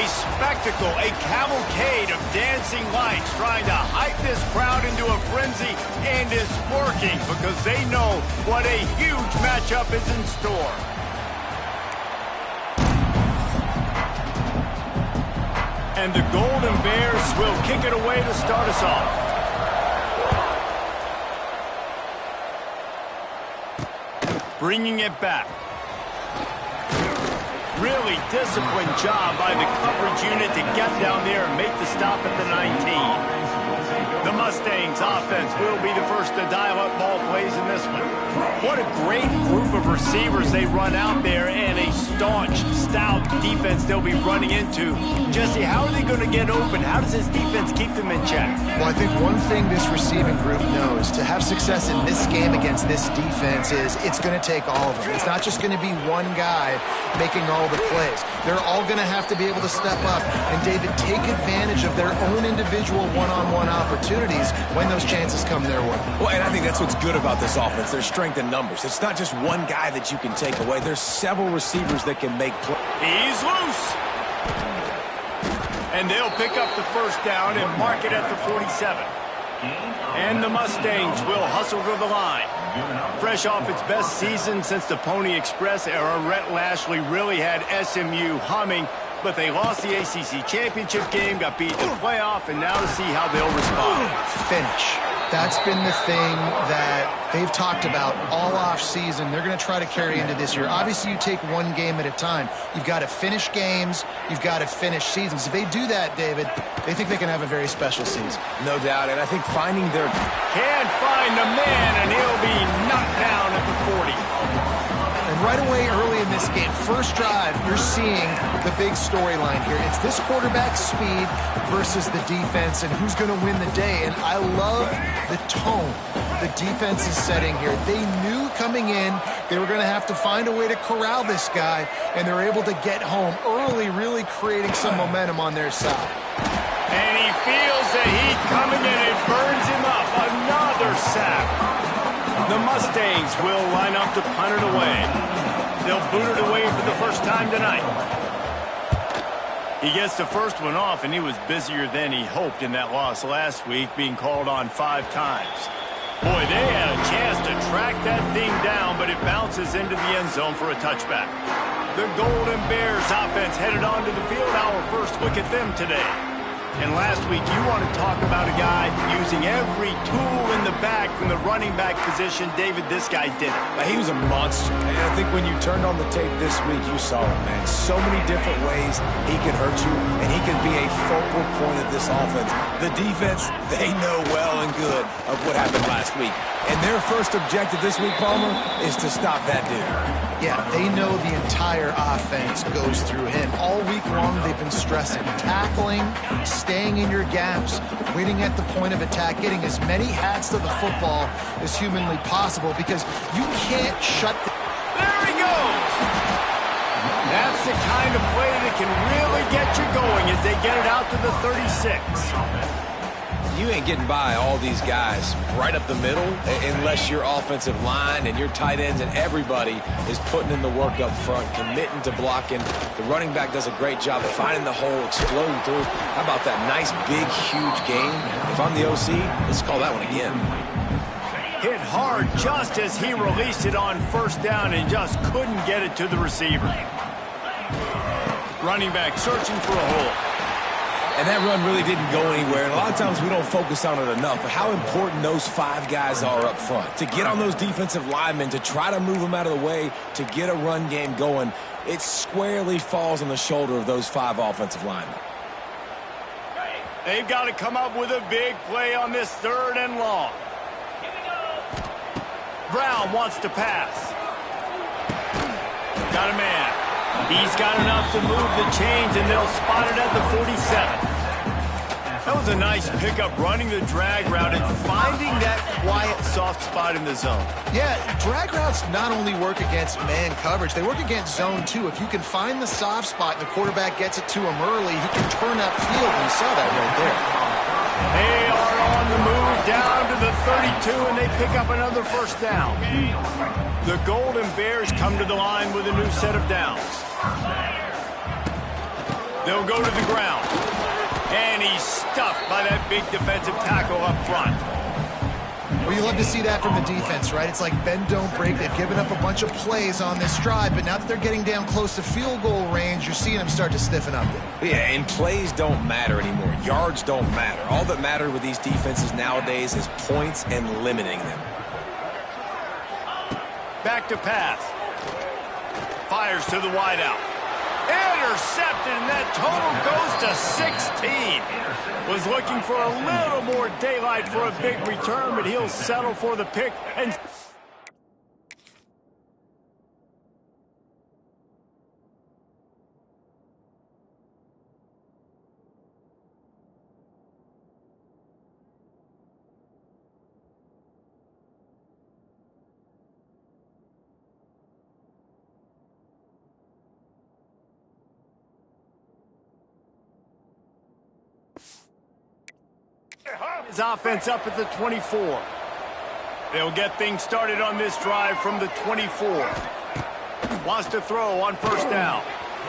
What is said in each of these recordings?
A spectacle, a cavalcade of dancing lights trying to hype this crowd into a frenzy, and it's working because they know what a huge matchup is in store. And the Golden Bears will kick it away to start us off. Bringing it back. Really disciplined job by the coverage unit to get down there and make the stop at the 19. The Mustangs offense will be the first to dial up ball plays in this one. What a great group of receivers they run out there, and a staunch, stout defense they'll be running into. Jesse, how are they going to get open? How does this defense keep them in check? Well, I think one thing this receiving group knows to have success in this game against this defense is it's going to take all of them. It's not just going to be one guy making all the plays. They're all going to have to be able to step up and, David, take advantage of their own individual one-on-one opportunities when those chances come their way. Well, and I think that's what's good about this offense. There's strength in numbers. It's not just one guy that you can take away. There's several receivers that can make plays. He's loose. And they'll pick up the first down and mark it at the 47. And the Mustangs will hustle to the line. Fresh off its best season since the Pony Express era, Rhett Lashley really had SMU humming, but they lost the ACC championship game, got beat in the playoff, and now to see how they'll respond. Finish. That's been the thing that they've talked about all off season. They're going to try to carry into this year. Obviously, you take one game at a time. You've got to finish games. You've got to finish seasons. If they do that, David, they think they can have a very special season. No doubt, and I think finding their... Can't find the man, and he'll be knocked down at the 40. And right away early in this game, first drive, you're seeing the big storyline here. It's this quarterback's speed versus the defense and who's going to win the day. And I love the tone the defense is setting here. They knew coming in they were going to have to find a way to corral this guy, and they're able to get home early, really creating some momentum on their side. And he feels the heat coming in. It burns him up. Another sack. The Mustangs will line up to punt it away. They'll boot it away for the first time tonight. He gets the first one off, and he was busier than he hoped in that loss last week, being called on 5 times. Boy, they had a chance to track that thing down, but it bounces into the end zone for a touchback. The Golden Bears offense headed onto the field. Our first look at them today. And last week, you want to talk about a guy using every tool in the bag from the running back position. David, this guy did it. He was a monster. And I think when you turned on the tape this week, you saw it, man. So many different ways he could hurt you, and he could be a focal point of this offense. The defense, they know well and good of what happened last week. And their first objective this week, Palmer, is to stop that dude. Yeah, they know the entire offense goes through him. All week long, they've been stressing tackling, staying in your gaps, waiting at the point of attack, getting as many hats to the football as humanly possible, because you can't shut the... There he goes! That's the kind of play that can really get you going as they get it out to the 36. You ain't getting by all these guys right up the middle unless your offensive line and your tight ends and everybody is putting in the work up front, committing to blocking. The running back does a great job of finding the hole, exploding through. How about that nice, big, huge game? If I'm the OC, let's call that one again. Hit hard just as he released it on first down and just couldn't get it to the receiver. Running back searching for a hole. And that run really didn't go anywhere. And a lot of times we don't focus on it enough. But how important those 5 guys are up front. To get on those defensive linemen, to try to move them out of the way, to get a run game going, it squarely falls on the shoulder of those 5 offensive linemen. They've got to come up with a big play on this 3rd and long. Brown wants to pass. Got a man. He's got enough to move the chains, and they'll spot it at the 47. That was a nice pickup, running the drag route and finding that quiet, soft spot in the zone. Yeah, drag routes not only work against man coverage, they work against zone too. If you can find the soft spot and the quarterback gets it to him early, he can turn upfield, and you saw that right there. They are on the move down to the 32, and they pick up another first down. The Golden Bears come to the line with a new set of downs. They'll go to the ground. And he's stuffed by that big defensive tackle up front. Well, you love to see that from the defense, right? It's like bend, don't break. They've given up a bunch of plays on this drive, but now that they're getting down close to field goal range, you're seeing them start to stiffen up. Yeah, and plays don't matter anymore. Yards don't matter. All that matters with these defenses nowadays is points and limiting them. Back to pass. Fires to the wideout. Intercepted, and that total goes to 16. Was looking for a little more daylight for a big return, but he'll settle for the pick. And his offense up at the 24. They'll get things started on this drive from the 24. Wants to throw on first down.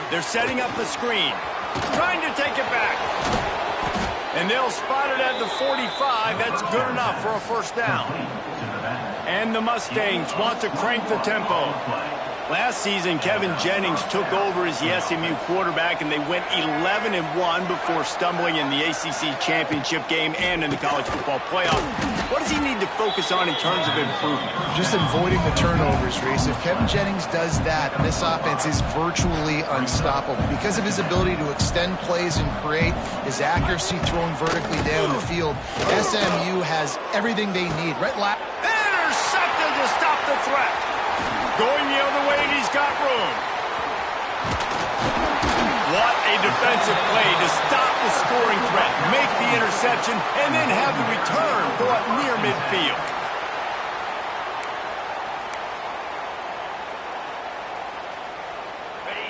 They're setting up the screen. Trying to take it back. And they'll spot it at the 45. That's good enough for a first down. And the Mustangs want to crank the tempo. Last season, Kevin Jennings took over as the SMU quarterback, and they went 11-1 before stumbling in the ACC championship game and in the college football playoff. What does he need to focus on in terms of improvement? Just avoiding the turnovers, Reese. If Kevin Jennings does that, this offense is virtually unstoppable because of his ability to extend plays and create, his accuracy throwing vertically down the field. SMU has everything they need. Intercepted to stop the threat. Going the other way, and he's got room. What a defensive play to stop the scoring threat, make the interception, and then have the return go up near midfield.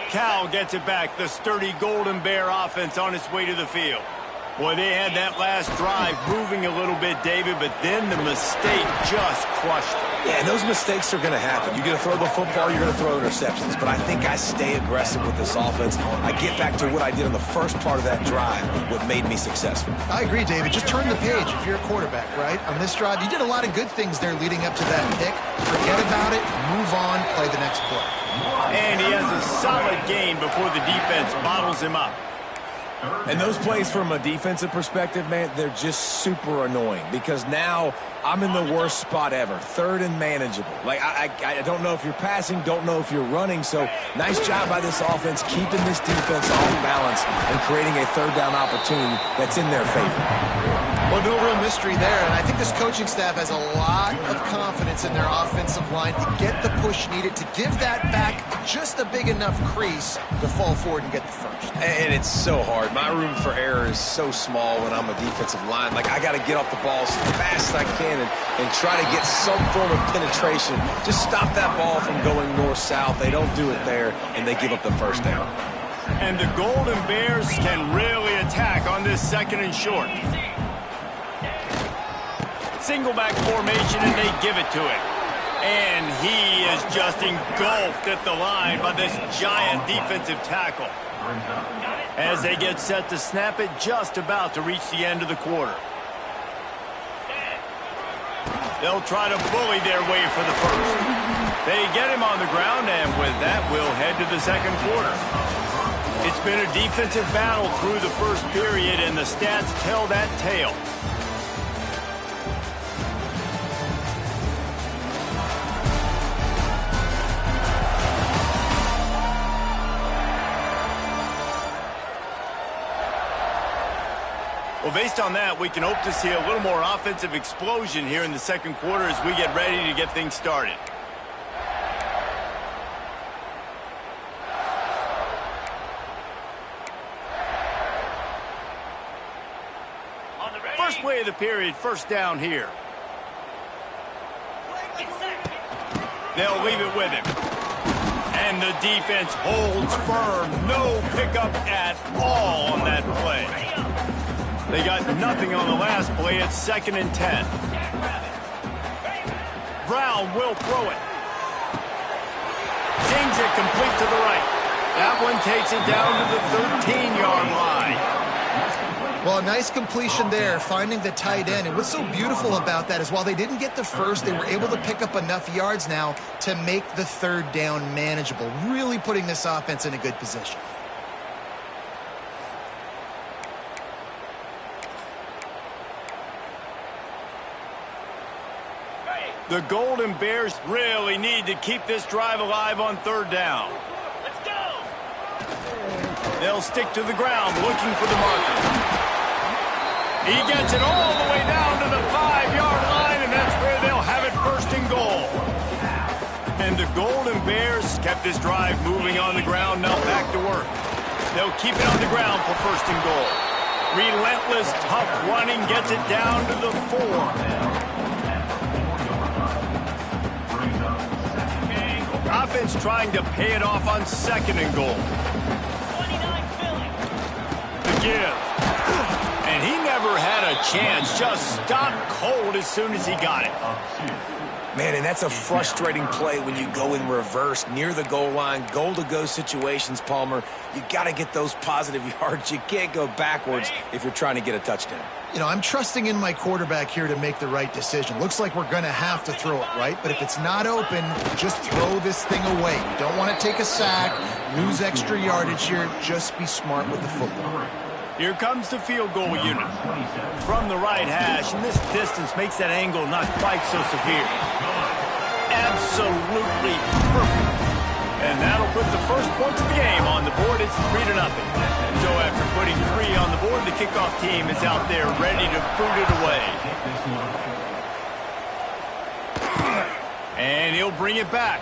Cal gets it back. The sturdy Golden Bear offense on its way to the field. Boy, they had that last drive moving a little bit, David, but then the mistake just crushed them. Yeah, and those mistakes are going to happen. You're going to throw the football, you're going to throw interceptions. But I think I stay aggressive with this offense. I get back to what I did on the first part of that drive, what made me successful. I agree, David. Just turn the page if you're a quarterback, right? On this drive, you did a lot of good things there leading up to that pick. Forget about it, move on, play the next play. And he has a solid gain before the defense bottles him up. And those plays from a defensive perspective, man, they're just super annoying because now I'm in the worst spot ever, third and manageable. Like, I don't know if you're passing, don't know if you're running, so nice job by this offense keeping this defense off balance and creating a third down opportunity that's in their favor. Well, no real mystery there, and I think this coaching staff has a lot of confidence in their offensive line to get the push needed to give that back just a big enough crease to fall forward and get the first. And it's so hard. My room for error is so small when I'm a defensive line. Like, I got to get off the ball as fast as I can and try to get some form of penetration. Just stop that ball from going north-south. They don't do it there, and they give up the first down. And the Golden Bears can really attack on this second and short. Single back formation, and they give it to him. And he is just engulfed at the line by this giant defensive tackle. As they get set to snap it, just about to reach the end of the quarter. They'll try to bully their way for the first. They get him on the ground, and with that, we'll head to the second quarter. It's been a defensive battle through the first period, and the stats tell that tale. Well, based on that, we can hope to see a little more offensive explosion here in the second quarter as we get ready to get things started. First play of the period, first down here. They'll leave it with him. And the defense holds firm. No pickup at all on that play. They got nothing on the last play. It's 2nd and 10. Brown will throw it. Sings it complete to the right. That one takes it down to the 13-yard line. Well, a nice completion there, finding the tight end. And what's so beautiful about that is while they didn't get the first, they were able to pick up enough yards now to make the third down manageable, really putting this offense in a good position. The Golden Bears really need to keep this drive alive on third down. Let's go! They'll stick to the ground looking for the marker. He gets it all the way down to the 5-yard line, and that's where they'll have it first and goal. And the Golden Bears kept this drive moving on the ground, now back to work. They'll keep it on the ground for first and goal. Relentless, tough running gets it down to the 4. Offense trying to pay it off on second and goal. 29 Philly. The give. And he never had a chance. Just stopped cold as soon as he got it. Man, and that's a frustrating play when you go in reverse near the goal line, goal-to-go situations, Palmer. You got to get those positive yards. You can't go backwards if you're trying to get a touchdown. You know, I'm trusting in my quarterback here to make the right decision. Looks like we're going to have to throw it, right? But if it's not open, just throw this thing away. You don't want to take a sack, lose extra yardage here. Just be smart with the football. Here comes the field goal unit. From the right hash, and this distance makes that angle not quite so severe. Absolutely perfect. And that'll put the first points of the game on the board. It's 3-0. So after putting 3 on the board, the kickoff team is out there ready to boot it away. And he'll bring it back.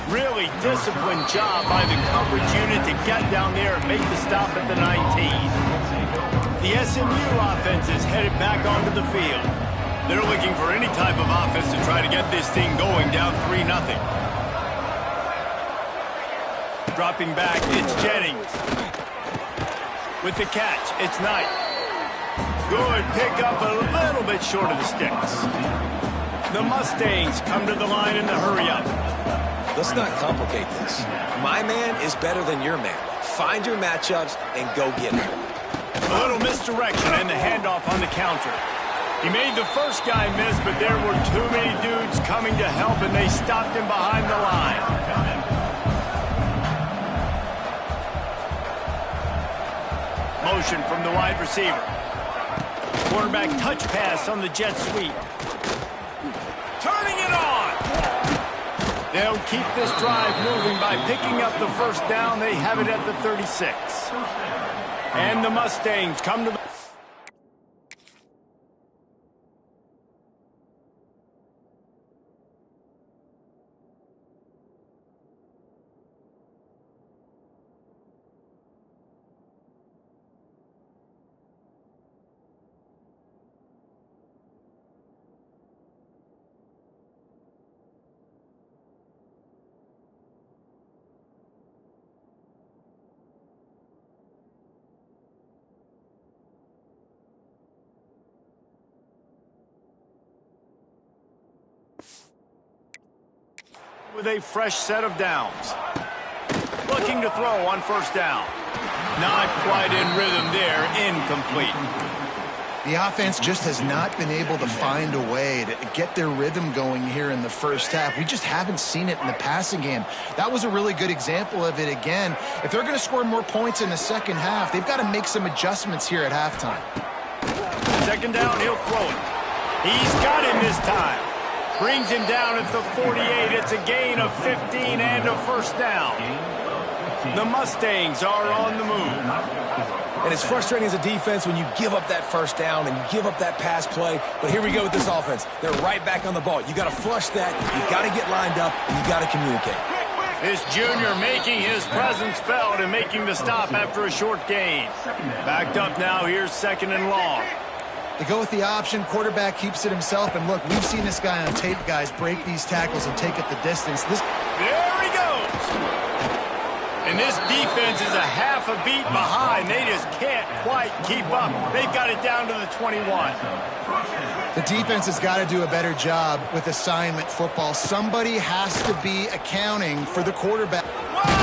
Really disciplined job by the coverage unit to get down there and make the stop at the 19. The SMU offense is headed back onto the field. They're looking for any type of offense to try to get this thing going down 3-0. Dropping back, it's Jennings. With the catch, it's Knight. Good pickup, a little bit short of the sticks. The Mustangs come to the line in the hurry-up. Let's not complicate this. My man is better than your man. Find your matchups and go get it. A little misdirection and the handoff on the counter. He made the first guy miss, but there were too many dudes coming to help, and they stopped him behind the line. Motion from the wide receiver. Quarterback touch pass on the jet sweep. Turning it on! They'll keep this drive moving by picking up the first down. They have it at the 36. And the Mustangs come to the... with a fresh set of downs. Looking to throw on first down. Not quite in rhythm there, incomplete. The offense just has not been able to find a way to get their rhythm going here in the first half. We just haven't seen it in the passing game. That was a really good example of it again. If they're going to score more points in the second half, they've got to make some adjustments here at halftime. Second down, he'll throw it. He's got him this time. Brings him down at the 48. It's a gain of 15 and a first down. The Mustangs are on the move. And it's frustrating as a defense when you give up that first down and you give up that pass play. But here we go with this offense. They're right back on the ball. You got to flush that. You got to get lined up, and you got to communicate. This junior making his presence felt and making the stop after a short gain. Backed up now. Here's second and long. They go with the option. Quarterback keeps it himself. And look, we've seen this guy on tape, guys, break these tackles and take it the distance. There he goes. And this defense is a half a beat behind. They just can't quite keep up. They've got it down to the 21. The defense has got to do a better job with assignment football. Somebody has to be accounting for the quarterback. Whoa!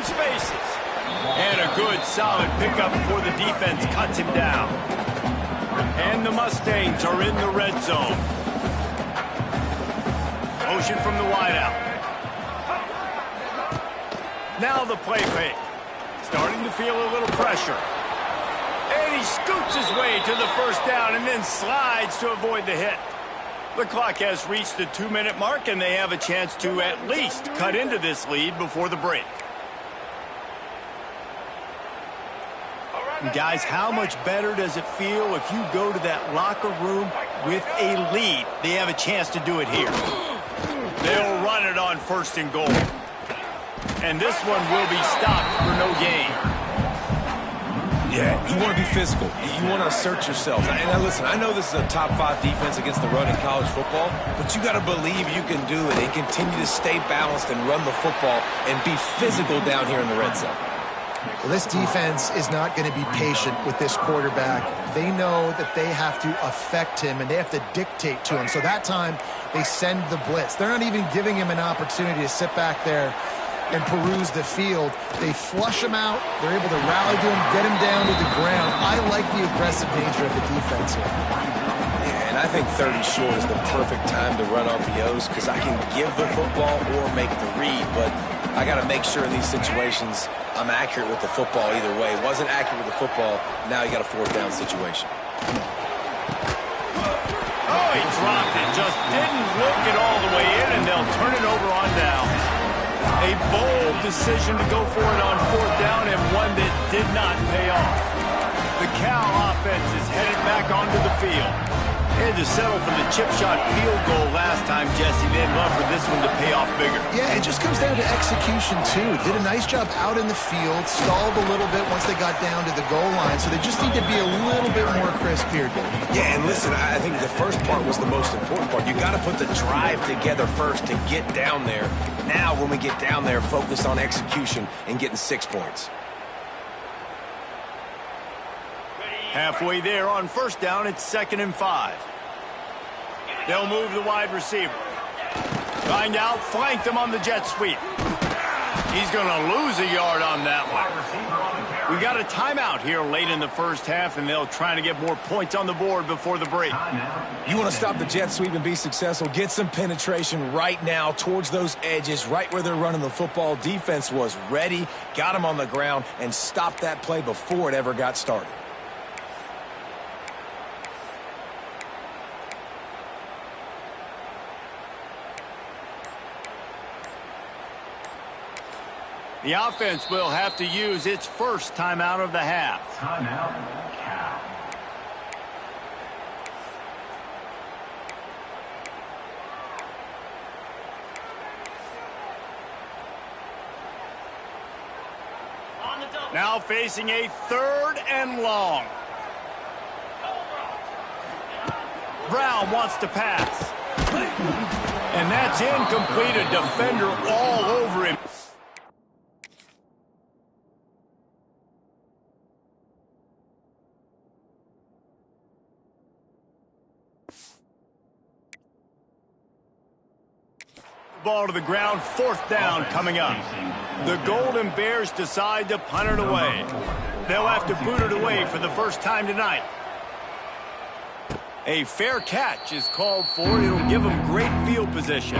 runs bases. And a good, solid pickup before the defense cuts him down. And the Mustangs are in the red zone. Motion from the wideout. Now the play fake. Starting to feel a little pressure. And he scoots his way to the first down and then slides to avoid the hit. The clock has reached the 2-minute mark, and they have a chance to at least cut into this lead before the break. And guys, how much better does it feel if you go to that locker room with a lead? They have a chance to do it here. They'll run it on 1st and goal. And this one will be stopped for no gain. Yeah, you want to be physical. You want to assert yourself. And now listen, I know this is a top 5 defense against the run in college football, but you got to believe you can do it and continue to stay balanced and run the football and be physical down here in the red zone. Well, this defense is not going to be patient with this quarterback. They know that they have to affect him, and they have to dictate to him. So that time, they send the blitz. They're not even giving him an opportunity to sit back there and peruse the field. They flush him out. They're able to rally to him, get him down to the ground. I like the aggressive nature of the defense here. Yeah, and I think 30 short is the perfect time to run RPOs because I can give the football or make the read, but I got to make sure in these situations I'm accurate with the football either way. Wasn't accurate with the football, now you got a 4th down situation. Oh, he dropped it. Just didn't look it all the way in, and they'll turn it over on downs. A bold decision to go for it on 4th down, and one that did not pay off. The Cal offense is headed back onto the field. Had to settle for the chip shot field goal last time, Jesse. They'd love for this one to pay off bigger. Yeah, it just comes down to execution, too. Did a nice job out in the field, stalled a little bit once they got down to the goal line, so they just need to be a little bit more crisp here, Dave. Yeah, and listen, I think the first part was the most important part. You got to put the drive together first to get down there. Now, when we get down there, focus on execution and getting 6 points. Halfway there on 1st down, it's 2nd and 5. They'll move the wide receiver. Find out, flank them on the jet sweep. He's going to lose a yard on that one. We got a timeout here late in the first half, and they'll try to get more points on the board before the break. You want to stop the jet sweep and be successful, get some penetration right now towards those edges, right where they're running the football. Defense was ready, got them on the ground, and stopped that play before it ever got started. The offense will have to use its first timeout of the half. Timeout, Cal. Now facing a 3rd and long. Brown wants to pass. And that's incomplete. A defender all over him. Ball to the ground, 4th down coming up. The Golden Bears decide to punt it away. They'll have to boot it away for the first time tonight. A fair catch is called for. It'll give them great field position.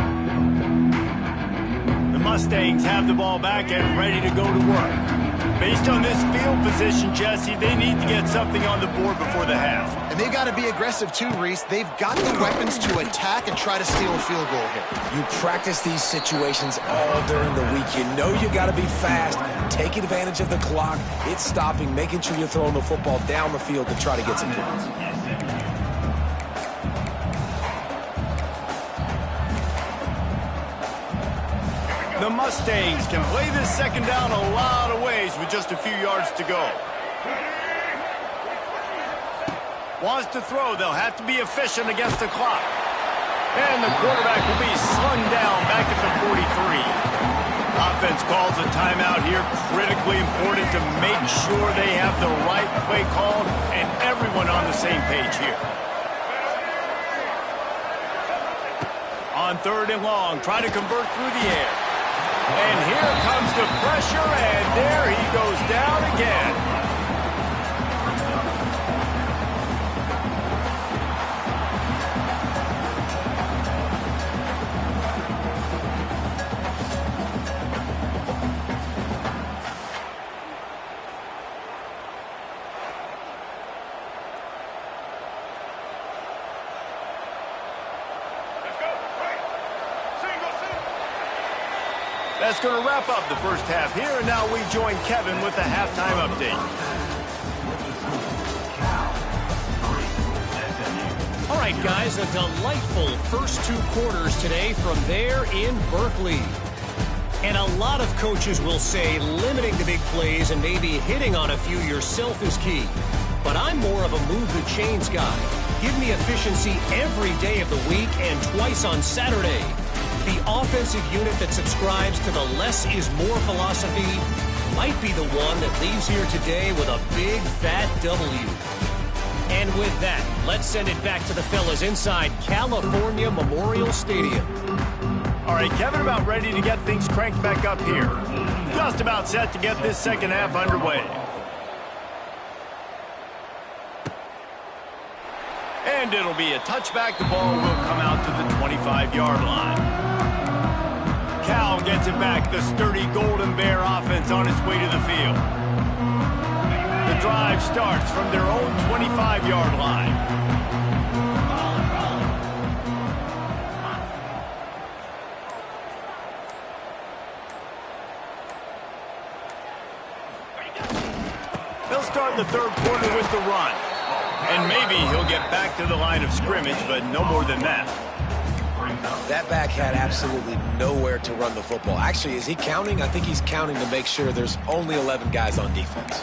The Mustangs have the ball back and ready to go to work. Based on this field position, Jesse, they need to get something on the board before the half. And they've got to be aggressive too, Reese. They've got the weapons to attack and try to steal a field goal here. You practice these situations all during the week. You know you got to be fast, take advantage of the clock. It's stopping, making sure you're throwing the football down the field to try to get some points. The Mustangs can play this 2nd down a lot of ways with just a few yards to go. Wants to throw. They'll have to be efficient against the clock. And the quarterback will be slung down back at the 43. Offense calls a timeout here. Critically important to make sure they have the right play called and everyone on the same page here. On 3rd and long, trying to convert through the air. And here comes the pressure, and there he goes down again. That's going to wrap up the first half here, and now we join Kevin with the halftime update. All right, guys, a delightful first two quarters today from there in Berkeley. And a lot of coaches will say limiting the big plays and maybe hitting on a few yourself is key. But I'm more of a move the chains guy. Give me efficiency every day of the week and twice on Saturday. The offensive unit that subscribes to the less is more philosophy might be the one that leaves here today with a big fat W. And with that, let's send it back to the fellas inside California Memorial Stadium. All right, Kevin, about ready to get things cranked back up here. Just about set to get this second half underway. And it'll be a touchback. The ball will come out to the 25-yard line. Cal gets it back. The sturdy Golden Bear offense on its way to the field. The drive starts from their own 25-yard line. They'll start the third quarter with the run. And maybe he'll get back to the line of scrimmage, but no more than that. That back had absolutely nowhere to run the football. Actually, is he counting? I think he's counting to make sure there's only 11 guys on defense.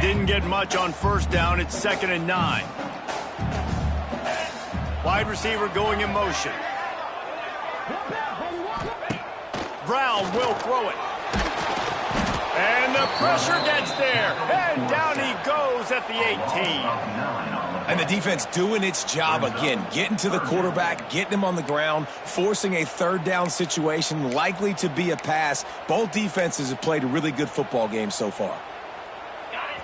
Didn't get much on first down. It's 2nd and 9. Wide receiver going in motion. Brown will throw it. And the pressure gets there. And down he goes at the 18. And the defense doing its job again, getting to the quarterback, getting him on the ground, forcing a third down situation, likely to be a pass. Both defenses have played a really good football game so far.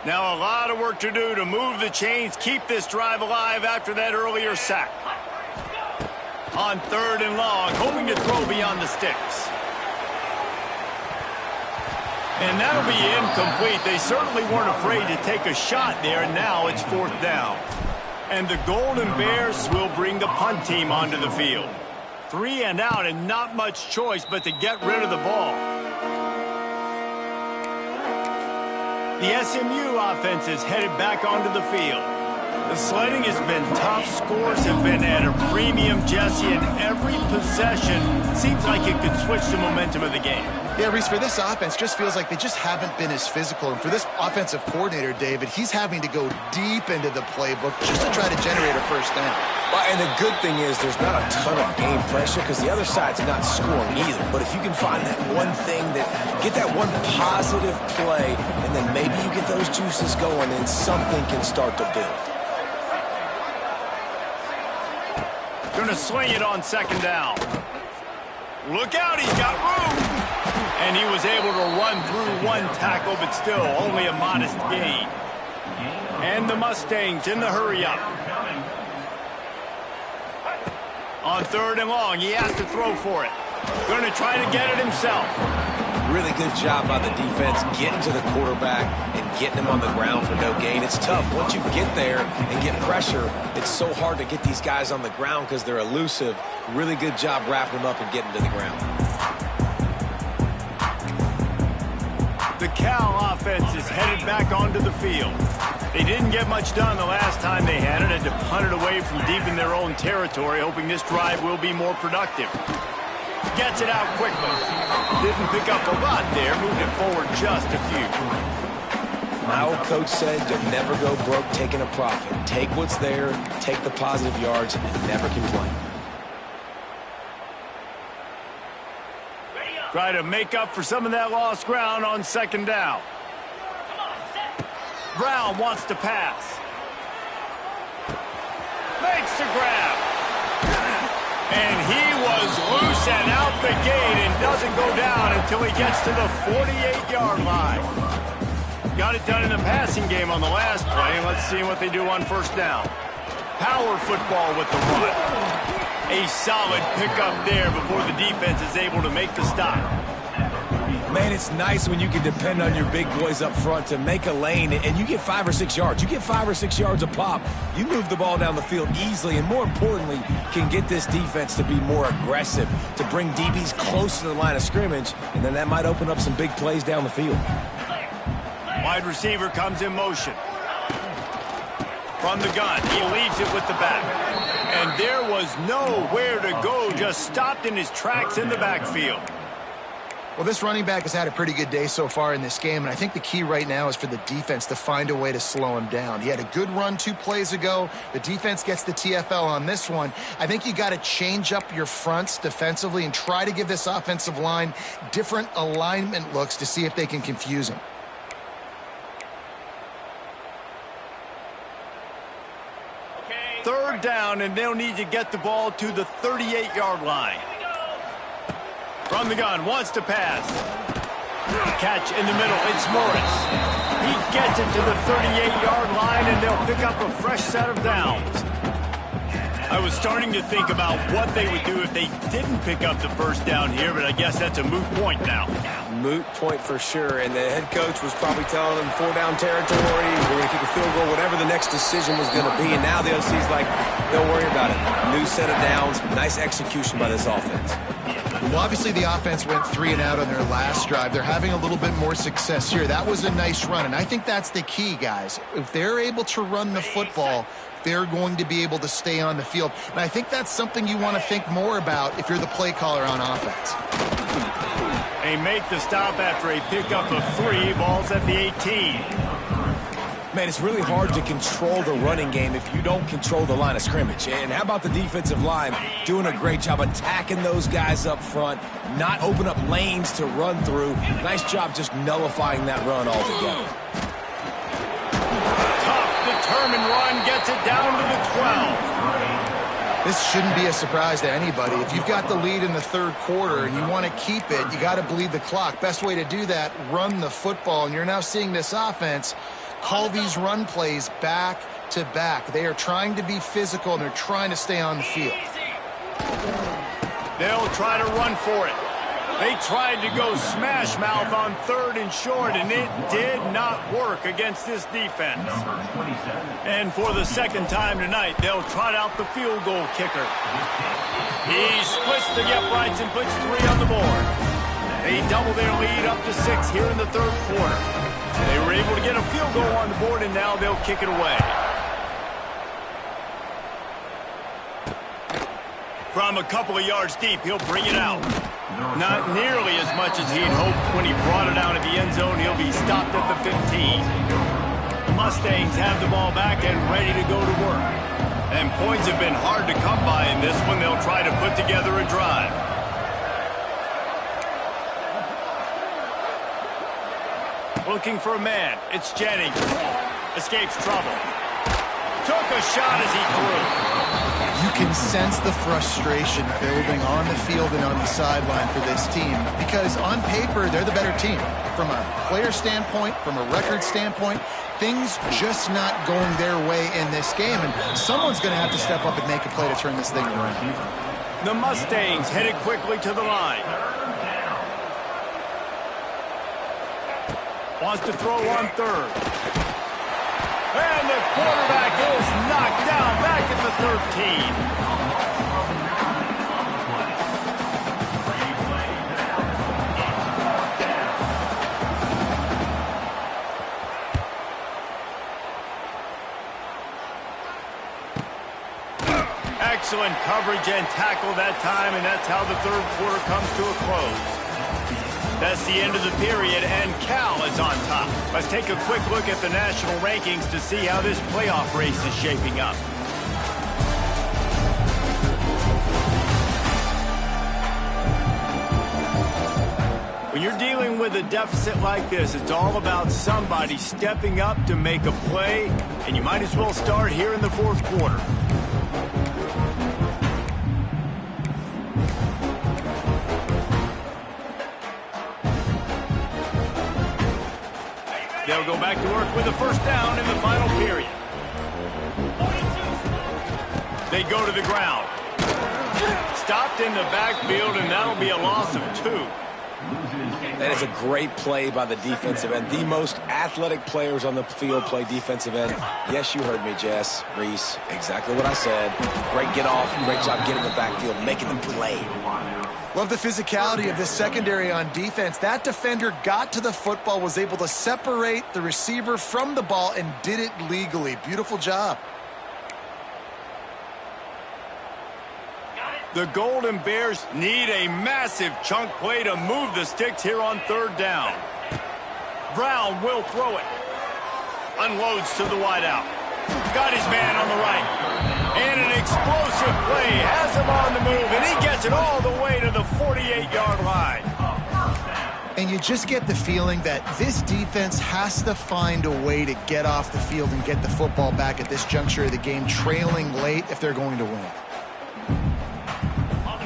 Now a lot of work to do to move the chains, keep this drive alive after that earlier sack. On 3rd and long, hoping to throw beyond the sticks. And that'll be incomplete. They certainly weren't afraid to take a shot there, and now it's 4th down. And the Golden Bears will bring the punt team onto the field. 3 and out, and not much choice but to get rid of the ball. The SMU offense is headed back onto the field. The sledding has been tough. Scores have been at a premium, Jesse, and every possession seems like it could switch the momentum of the game. Yeah, Reese, for this offense, just feels like they just haven't been as physical. And for this offensive coordinator, David, he's having to go deep into the playbook just to try to generate a first down. Well, and the good thing is there's not a ton of game pressure because the other side's not scoring either. But if you can find that one thing, get that one positive play, and then maybe you get those juices going and something can start to build. Going to sling it on 2nd down. Look out, he's got room. And he was able to run through one tackle, but still only a modest gain. And the Mustangs in the hurry-up. On 3rd and long, he has to throw for it. Going to try to get it himself. Really good job by the defense getting to the quarterback and getting him on the ground for no gain. It's tough. Once you get there and get pressure, it's so hard to get these guys on the ground because they're elusive. Really good job wrapping them up and getting to the ground. The Cal offense is headed back onto the field. They didn't get much done the last time they had it, and to punt it away from deep in their own territory, hoping this drive will be more productive. Gets it out quickly. Didn't pick up a lot there, moved it forward just a few. My old coach said you'll never go broke taking a profit. Take what's there, take the positive yards, and never complain. Try to make up for some of that lost ground on 2nd down. Brown wants to pass. Makes the grab. And he was loose and out the gate and doesn't go down until he gets to the 48-yard line. Got it done in the passing game on the last play. Let's see what they do on first down. Power football with the run. A solid pickup there before the defense is able to make the stop. Man, it's nice when you can depend on your big boys up front to make a lane, and you get 5 or 6 yards. You get 5 or 6 yards a pop. You move the ball down the field easily, and more importantly, can get this defense to be more aggressive, to bring DBs close to the line of scrimmage, and then that might open up some big plays down the field. Wide receiver comes in motion. From the gun, he leaves it with the back. And there was nowhere to go, just stopped in his tracks in the backfield. Well, this running back has had a pretty good day so far in this game, and I think the key right now is for the defense to find a way to slow him down. He had a good run 2 plays ago. The defense gets the TFL on this one. I think you got to change up your fronts defensively and try to give this offensive line different alignment looks to see if they can confuse him. Third down, and they'll need to get the ball to the 38-yard line. From the gun, wants to pass. Catch in the middle, it's Morris. He gets it to the 38-yard line, and they'll pick up a fresh set of downs. I was starting to think about what they would do if they didn't pick up the first down here, but I guess that's a moot point now. Moot point for sure, and the head coach was probably telling them 4-down territory, we're going to kick a field goal, whatever the next decision was going to be, and now the OC's like, don't worry about it. New set of downs, nice execution by this offense. Well, obviously the offense went 3 and out on their last drive. They're having a little bit more success here. That was a nice run, and I think that's the key, guys. If they're able to run the football, they're going to be able to stay on the field. And I think that's something you want to think more about if you're the play caller on offense. They make the stop after a pickup of 3. Ball's at the 18. Man, it's really hard to control the running game if you don't control the line of scrimmage. And how about the defensive line doing a great job attacking those guys up front, not open up lanes to run through. Nice job just nullifying that run altogether. Tough, determined run, gets it down to the 12. This shouldn't be a surprise to anybody. If you've got the lead in the third quarter and you want to keep it, you got to bleed the clock. Best way to do that, run the football. And you're now seeing this offense call these run plays back to back. They are trying to be physical, and they're trying to stay on the field. They'll try to run for it. They tried to go smash mouth on 3rd and short, and it did not work against this defense. And for the second time tonight, they'll trot out the field goal kicker. He splits the uprights and puts 3 on the board. They double their lead up to 6 here in the third quarter. They were able to get a field goal on the board, and now they'll kick it away. From a couple of yards deep, he'll bring it out. Not nearly as much as he'd hoped when he brought it out of the end zone. He'll be stopped at the 15. The Mustangs have the ball back and ready to go to work. And points have been hard to come by in this one. They'll try to put together a drive. Looking for a man. It's Jennings. Escapes trouble. Took a shot as he threw. You can sense the frustration building on the field and on the sideline for this team, because on paper, they're the better team. From a player standpoint, from a record standpoint, things just not going their way in this game, and someone's going to have to step up and make a play to turn this thing around. The Mustangs headed quickly to the line. Wants to throw on 3rd. And the quarterback is knocked down back at the 13. Excellent coverage and tackle that time, and that's how the third quarter comes to a close. That's the end of the period, and Cal is on top. Let's take a quick look at the national rankings to see how this playoff race is shaping up. When you're dealing with a deficit like this, it's all about somebody stepping up to make a play, and you might as well start here in the fourth quarter. go back to work with a first down in the final period. They go to the ground. Stopped in the backfield, and that'll be a loss of 2. That is a great play by the defensive end. The most athletic players on the field play defensive end. Yes, you heard me, Jess, Reese. Exactly what I said. Great get off. Great job getting the backfield, making the play. Love the physicality of this secondary on defense. That defender got to the football, was able to separate the receiver from the ball, and did it legally. Beautiful job. The Golden Bears need a massive chunk play to move the sticks here on 3rd down. Brown will throw it. Unloads to the wideout. Got his man on the right. And an explosive play. Has him on the move, and he gets it all the way to the 48-yard line. And you just get the feeling that this defense has to find a way to get off the field and get the football back at this juncture of the game, trailing late if they're going to win.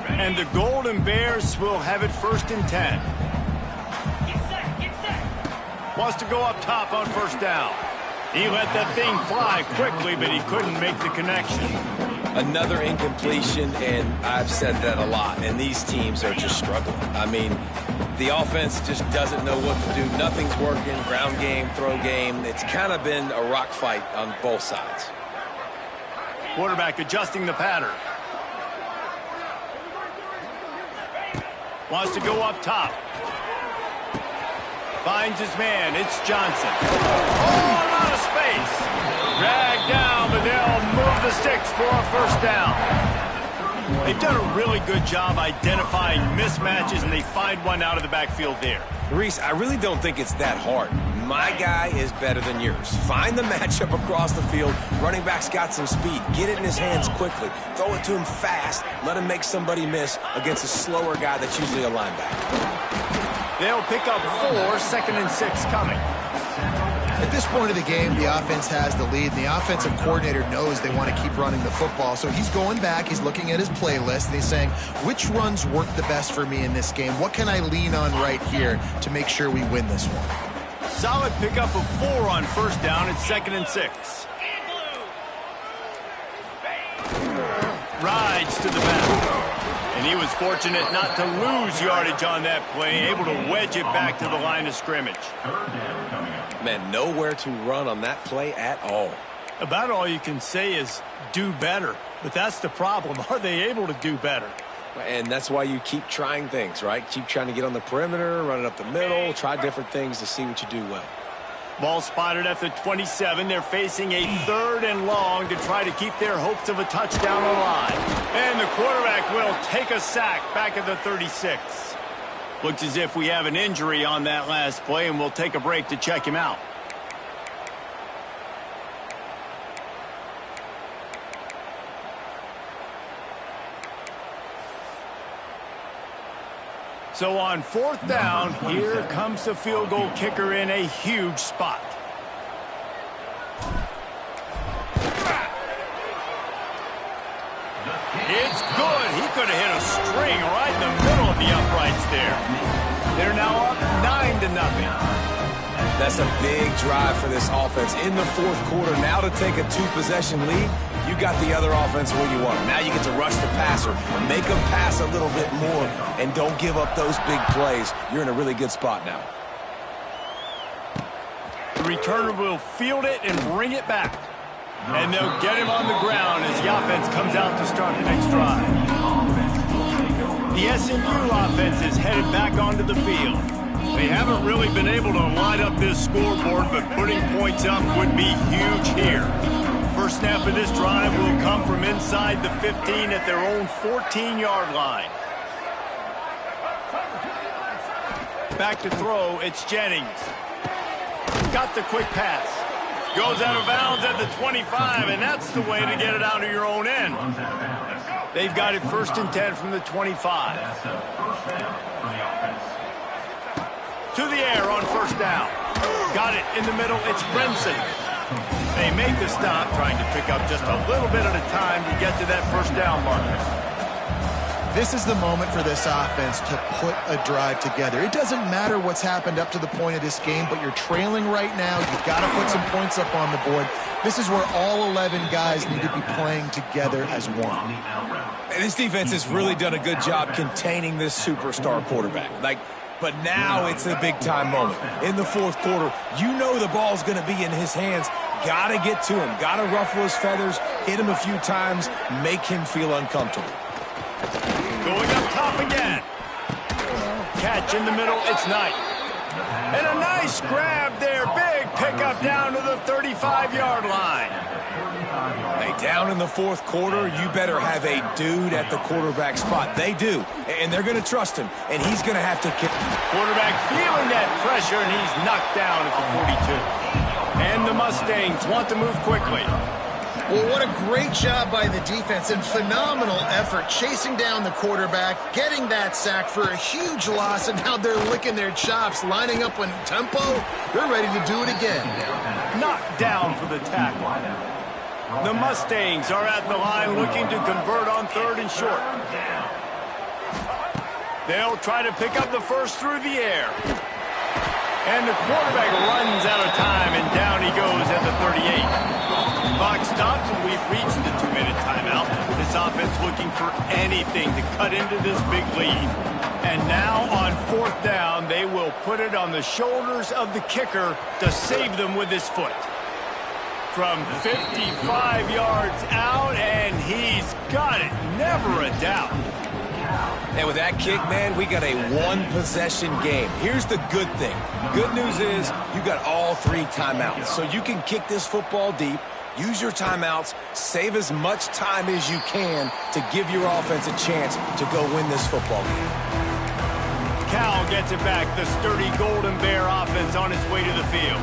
And the Golden Bears will have it 1st and 10. Wants to go up top on 1st down. He let that thing fly quickly, but he couldn't make the connection. Another incompletion, and I've said that a lot, and these teams are just struggling. I mean, the offense just doesn't know what to do. Nothing's working. Ground game, throw game. It's kind of been a rock fight on both sides. Quarterback adjusting the pattern. Wants to go up top. Finds his man. It's Johnson. Oh, out of space. Dragged down, but they'll move the sticks for a 1st down. They've done a really good job identifying mismatches, and they find one out of the backfield there. Reese, I really don't think it's that hard. My guy is better than yours. Find the matchup across the field. Running back's got some speed. Get it in his hands quickly. Throw it to him fast. Let him make somebody miss against a slower guy that's usually a linebacker. They'll pick up 4, 2nd and 6 coming. At this point of the game, the offense has the lead, and the offensive coordinator knows they want to keep running the football. So he's going back, he's looking at his playlist, and he's saying, which runs work the best for me in this game? What can I lean on right here to make sure we win this one? Solid pickup of 4 on 1st down. It's 2nd and 6. Rides to the back. And he was fortunate not to lose yardage on that play, able to wedge it back to the line of scrimmage. Man, nowhere to run on that play at all. About all you can say is do better. But that's the problem. Are they able to do better? And that's why you keep trying things, right? Keep trying to get on the perimeter, run it up the middle, try different things to see what you do well. Ball spotted at the 27. They're facing a 3rd and long to try to keep their hopes of a touchdown alive. And the quarterback will take a sack back at the 36. Looks as if we have an injury on that last play, and we'll take a break to check him out. So on 4th down, here comes the field goal kicker in a huge spot. It's good. He could have hit a string right in the middle of the uprights there. They're now up 9-0. That's a big drive for this offense in the 4th quarter. Now to take a 2-possession lead, you got the other offense where you want them. Now you get to rush the passer, make them pass a little bit more, and don't give up those big plays. You're in a really good spot now. The returner will field it and bring it back. And they'll get him on the ground as the offense comes out to start the next drive. The SMU offense is headed back onto the field. They haven't really been able to line up this scoreboard, but putting points up would be huge here. First snap of this drive will come from inside the 15 at their own 14-yard line. Back to throw, it's Jennings. Got the quick pass. Goes out of bounds at the 25, and that's the way to get it out of your own end. They've got it 1st and 10 from the 25. To the air on 1st down. Got it in the middle, it's Brinson. They make the stop, trying to pick up just a little bit at a time to get to that 1st down marker. This is the moment for this offense to put a drive together. It doesn't matter what's happened up to the point of this game, but you're trailing right now. You've got to put some points up on the board. This is where all 11 guys need to be playing together as one. And this defense has really done a good job containing this superstar quarterback. But now it's a big-time moment. In the fourth quarter, you know the ball's going to be in his hands. Got to get to him. Got to ruffle his feathers, hit him a few times, make him feel uncomfortable. Going up top again. Catch in the middle, it's Knight. And a nice grab there. Big pickup down to the 35-yard line. Hey, down in the fourth quarter, you better have a dude at the quarterback spot. They do, and they're going to trust him, and he's going to have to kick. Quarterback feeling that pressure, and he's knocked down at the 42. And the Mustangs want to move quickly. Well, what a great job by the defense and phenomenal effort chasing down the quarterback, getting that sack for a huge loss, and now they're licking their chops, lining up on tempo. They're ready to do it again. Knocked down for the tackle. The Mustangs are at the line looking to convert on 3rd and short. They'll try to pick up the first through the air. And the quarterback runs out of time, and down he goes at the 38. Clock stops, and we've reached the 2-minute timeout. This offense looking for anything to cut into this big lead. And now on 4th down, they will put it on the shoulders of the kicker to save them with his foot. From 55 yards out, and he's got it. Never a doubt. And with that kick, man, we got a one-possession game. Here's the good thing. Good news is you got all 3 timeouts. So you can kick this football deep, use your timeouts, save as much time as you can to give your offense a chance to go win this football game. Cal gets it back. The sturdy Golden Bear offense on its way to the field.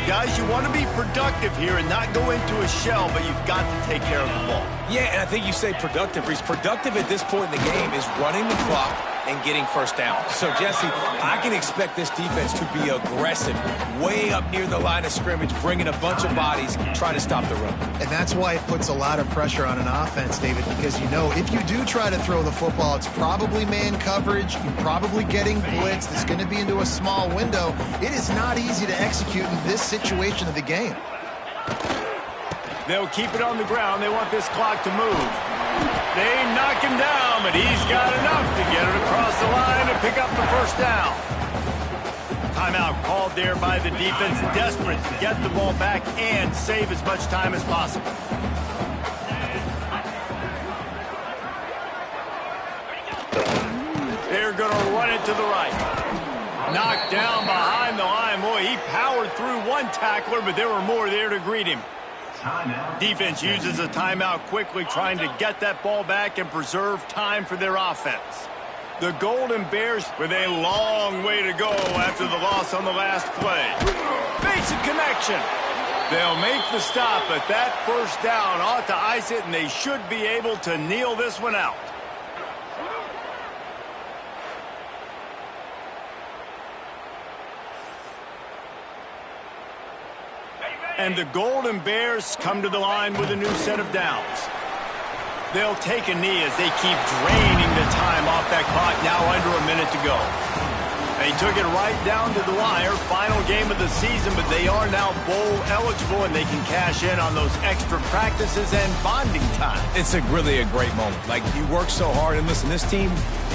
Guys, you want to be productive here and not go into a shell, but you've got to take care of the ball. Yeah, and I think you say productive. He's productive at this point in the game is running the clock and getting first down. So, Jesse, I can expect this defense to be aggressive, way up near the line of scrimmage, bringing a bunch of bodies, trying to stop the run. And that's why it puts a lot of pressure on an offense, David, because you know if you do try to throw the football, it's probably man coverage, you're probably getting blitzed, it's going to be into a small window. It is not easy to execute in this situation of the game. They'll keep it on the ground. They want this clock to move. They knock him down, but he's got enough to get it across the line and pick up the first down. Timeout called there by the defense, desperate to get the ball back and save as much time as possible. They're going to run it to the right. Knocked down behind the line. Boy, he powered through one tackler, but there were more there to greet him. Defense uses a timeout quickly, trying to get that ball back and preserve time for their offense. The Golden Bears with a long way to go after the loss on the last play. Basic connection. They'll make the stop, but that first down ought to ice it, and they should be able to kneel this one out. And the Golden Bears come to the line with a new set of downs. They'll take a knee as they keep draining the time off that clock, now under a minute to go. They took it right down to the wire, final game of the season, but they are now bowl eligible, and they can cash in on those extra practices and bonding time. It's really a great moment. Like, you work so hard, and listen, this team,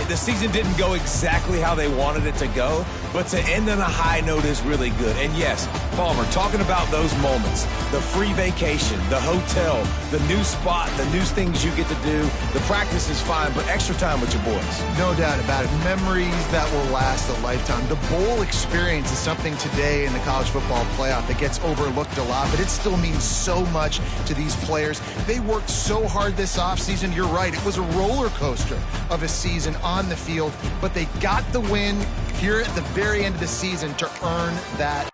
the season didn't go exactly how they wanted it to go, but to end on a high note is really good. And yes, Palmer, talking about those moments, the free vacation, the hotel, the new spot, the new things you get to do, the practice is fine, but extra time with your boys. No doubt about it. Memories that will last a lifetime. The bowl experience is something today in the college football playoff that gets overlooked a lot, but it still means so much to these players. They worked so hard this offseason. You're right. It was a roller coaster of a season on the field, but they got the win here at the very end of the season to earn that